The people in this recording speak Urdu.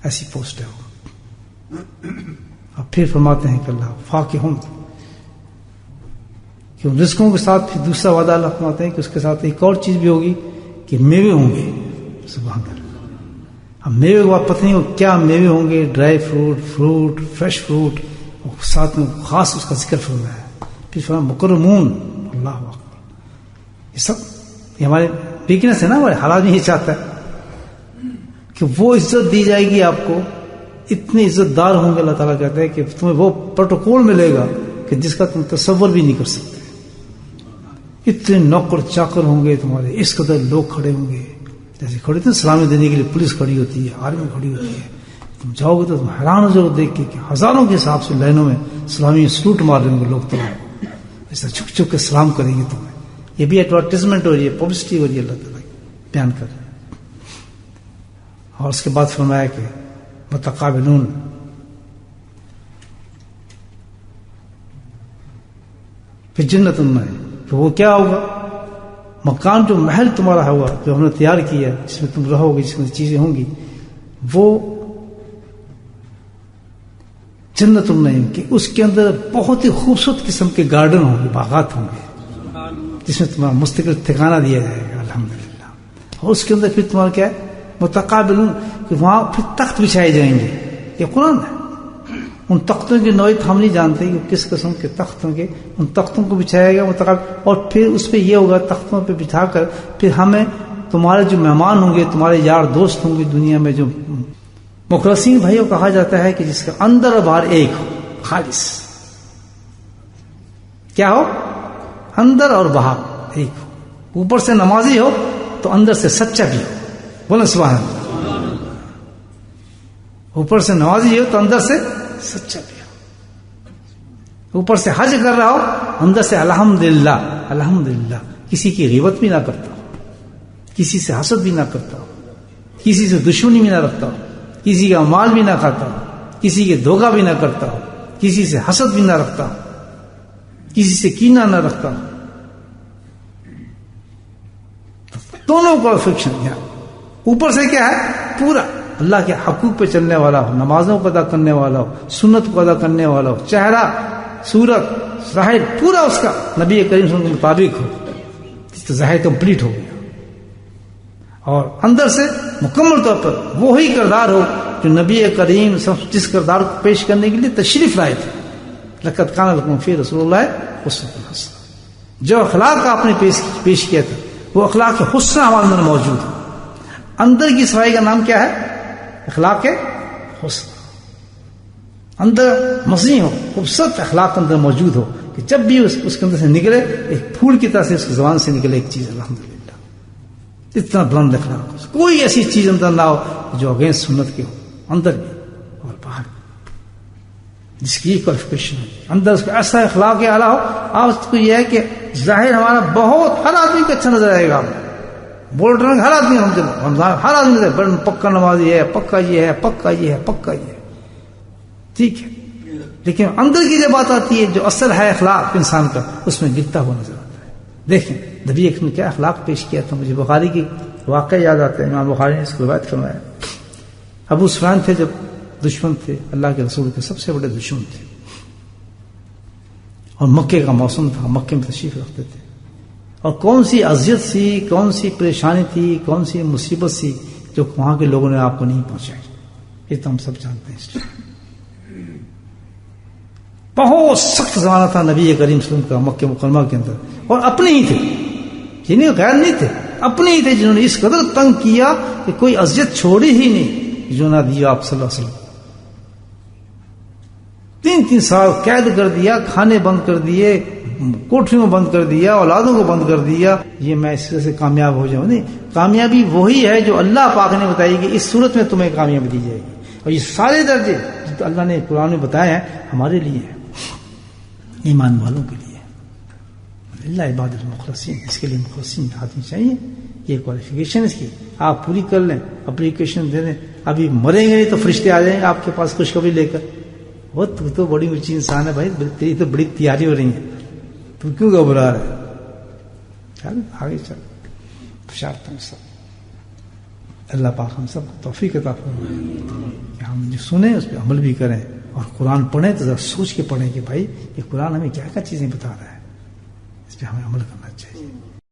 ایسی پوسٹ ہے وہ. اب پھر فرماتے ہیں کہ اللہ فاکہون، کہ ان رزقوں کے ساتھ پھر دوسرا وعدہ اللہ فرماتے ہیں کہ اس کے ساتھ ایک اور چیز بھی ہوگی کہ میوے ہوں گے. سبحان اللہ. اب میوے کے بعد پتہ نہیں کیا میوے ہوں گے، ڈرائی فروٹ، فریش فروٹ، اور ساتھ میں خاص اس کا ذکر فرمایا ہے. پھر فرمایا مکرمون. اللہ اکبر. یہ سب یہ ہمارے ویکنس ہے نا، ہمارے حالات میں یہ چاہتا ہے کہ وہ عزت دی جائے گی آپ کو، اتنے عزت دار ہوں گے. اللہ تعالیٰ کہتا ہے کہ تمہیں وہ پروٹوکول ملے گا کہ جس کا تم تصور بھی نہیں کر سکتے. اتنے نوکر چاکر ہوں گے تمہارے، اس قدر لوگ کھڑے ہوں گے، جیسے کھڑے تھے سلامی دینے کے لیے پولیس کھڑی ہوتی ہے، آرمی کھڑی ہوتی ہے. تم جاؤ گے تو تم حیران ہو جاؤ دیکھ کے کہ ہزاروں کے حساب سے لائنوں میں سلامی سلوٹ مار رہے ہوں گے لوگ. تمہیں ایسا چھپ چھپ کے سلام کریں گے تمہیں. یہ بھی ایڈورٹائزمنٹ ہو رہی ہے، پبلسٹی ہو رہی ہے، اللہ تعالیٰ بیان کر رہے ہیں. اور اس کے بعد فرمایا کہ متقابلون، پھر جنت میں کہ وہ کیا ہوگا، مکان جو محل تمہارا ہوا جو ہم نے تیار کیا ہے، جس میں تم رہو گے، جس میں چیزیں ہوں گی، وہ جنت النعیم کہ اس کے اندر بہت ہی خوبصورت قسم کے گارڈن ہوں گے، باغات ہوں گے، جس میں تمہارا مستقل ٹھکانہ دیا جائے گا. الحمدللہ. اور اس کے اندر پھر تمہارا کیا ہے، متقابلون کہ وہاں پھر تخت بچھائے جائیں گے. یہ قرآن ہے. ان تختوں کی نوعیت ہم نہیں جانتے کہ کس قسم کے تخت ہوں گے. ان تختوں کو بچھایا گیا متقابل، اور پھر اس پہ یہ ہوگا، تختوں پہ بٹھا کر پھر ہمیں تمہارے جو مہمان ہوں گے، تمہارے یار دوست ہوں گے دنیا میں، جو مخلصین بھائیوں کہا جاتا ہے کہ جس کا اندر اور باہر ایک ہو، خالص. کیا ہو، اندر اور باہر ایک ہو. اوپر سے نمازی ہو تو اندر سے سچا بھی ہو. بولے سبحان اللہ. اوپر سے نمازی ہو تو اندر سے سچا بھی ہو. اوپر سے حج کر رہا ہو، اندر سے الحمدللہ الحمدللہ. کسی کی غیبت بھی نہ کرتا ہو، کسی سے حسد بھی نہ کرتا ہو، کسی سے دشمنی بھی نہ رکھتا ہو، کسی کا مال بھی نہ کھاتا ہو، کسی کے دھوکہ بھی نہ کرتا ہو، کسی سے حسد بھی نہ رکھتا ہو، کسی سے کینہ نہ رکھتا ہو. دونوں کو افیکشن. اوپر سے کیا ہے، پورا اللہ کے حقوق پہ چلنے والا ہو، نمازوں کو ادا کرنے والا ہو، سنت کو ادا کرنے والا ہو، چہرہ صورت ظاہر پورا اس کا نبی کریم صلی اللہ علیہ وسلم کے مطابق ہو، تو ظاہر کمپلیٹ ہو گیا. اور اندر سے مکمل طور پر وہی کردار ہو جو نبی کریم جس کردار کو پیش کرنے کے لیے تشریف لائے تھے. لقد کان لکم فی رسول اللہ اسوۃ حسنہ. جو اخلاق آپ نے پیش کیا تھا، وہ اخلاق حسنہ ہمارے اندر موجود ہے. اندر کی صفائی کا نام کیا ہے، اخلاق حسن. اندر مزین ہو، خوبصورت اخلاق اندر موجود ہو کہ جب بھی اس کے اندر سے نکلے ایک پھول کی طرح سے اس کی زبان سے نکلے ایک چیز. الحمدللہ. اتنا بلند اخلاق ہو، کوئی ایسی چیز اندر نہ ہو جو اگینسٹ سنت کے ہو، اندر بھی اور باہر، جس کی کوالیفیکیشن ہے. اندر اس کا ایسا اخلاق اعلیٰ ہو. آپ کو یہ ہے کہ ظاہر ہمارا بہت، ہر آدمی کو اچھا نظر آئے گا. بول رہے ہیں ہر آدمی، ہر آدمی پکا نمازی ہے، پکا یہ ہے، پکا یہ ہے، پکا یہ ہے، ٹھیک ہے. لیکن اندر کی جب بات آتی ہے، جو اصل ہے اخلاق انسان کا، اس میں گرتا ہوا نظر آتا ہے. دیکھیں نبی نے کیا اخلاق پیش کیا تھا. مجھے بخاری کی واقعہ یاد آتا ہے. امام بخاری نے اس کو روایت فرمایا. ابو سفیان تھے جب دشمن تھے، اللہ کے رسول کے سب سے بڑے دشمن تھے، اور مکے کا موسم تھا، مکے میں تشریف رکھتے تھے. اور کون سی اذیت سی، کون سی پریشانی تھی، کون سی مصیبت سی جو وہاں کے لوگوں نے آپ کو نہیں پہنچائی، یہ تو ہم سب جانتے ہیں. بہت سخت زمانہ تھا نبی کریم صلی اللہ علیہ وسلم کا مکہ مکرمہ کے اندر. اور اپنے ہی تھے، جنہیں غیر نہیں تھے، اپنے ہی تھے جنہوں نے اس قدر تنگ کیا کہ کوئی اذیت چھوڑی ہی نہیں جو نہ دیا آپ صلی اللہ علیہ وسلم. 3 سال قید کر دیا، کھانے بند کر دیے، کوٹھریوں بند کر دیا، اولادوں کو بند کر دیا. یہ میں اس سے کامیاب ہو جاؤں. نہیں، کامیابی وہی ہے جو اللہ پاک نے بتائی کہ اس صورت میں تمہیں کامیابی دی جائے گی. اور یہ سارے درجے جو اللہ نے قرآن میں بتایا ہے ہمارے لیے ہیں، ایمان والوں کے لیے. اللہ عباد المخلصین، اس کے لیے مخلصین آدمی چاہیے. یہ کوالیفیکیشن اس کی آپ پوری کر لیں، اپلیکیشن دے دیں. ابھی مریں گے نہیں تو فرشتے آ جائیں گے آپ کے پاس خوشخبری لے کر. وہ تو بڑی اونچی انسان ہے بھائی، تیری تو بڑی تیاری ہو رہی ہے، تو کیوں گھبرا رہا ہے؟ چل آگے چل، بشارت ہم سب. اللہ پاک ہم سب کو توفیق عطا فرمائے. ہم جو سنیں اس پہ عمل بھی کریں، اور قرآن پڑھیں تو ذرا سوچ کے پڑھیں کہ بھائی یہ قرآن ہمیں کیا کیا چیزیں بتا رہا ہے، اس پہ ہمیں عمل کرنا چاہیے۔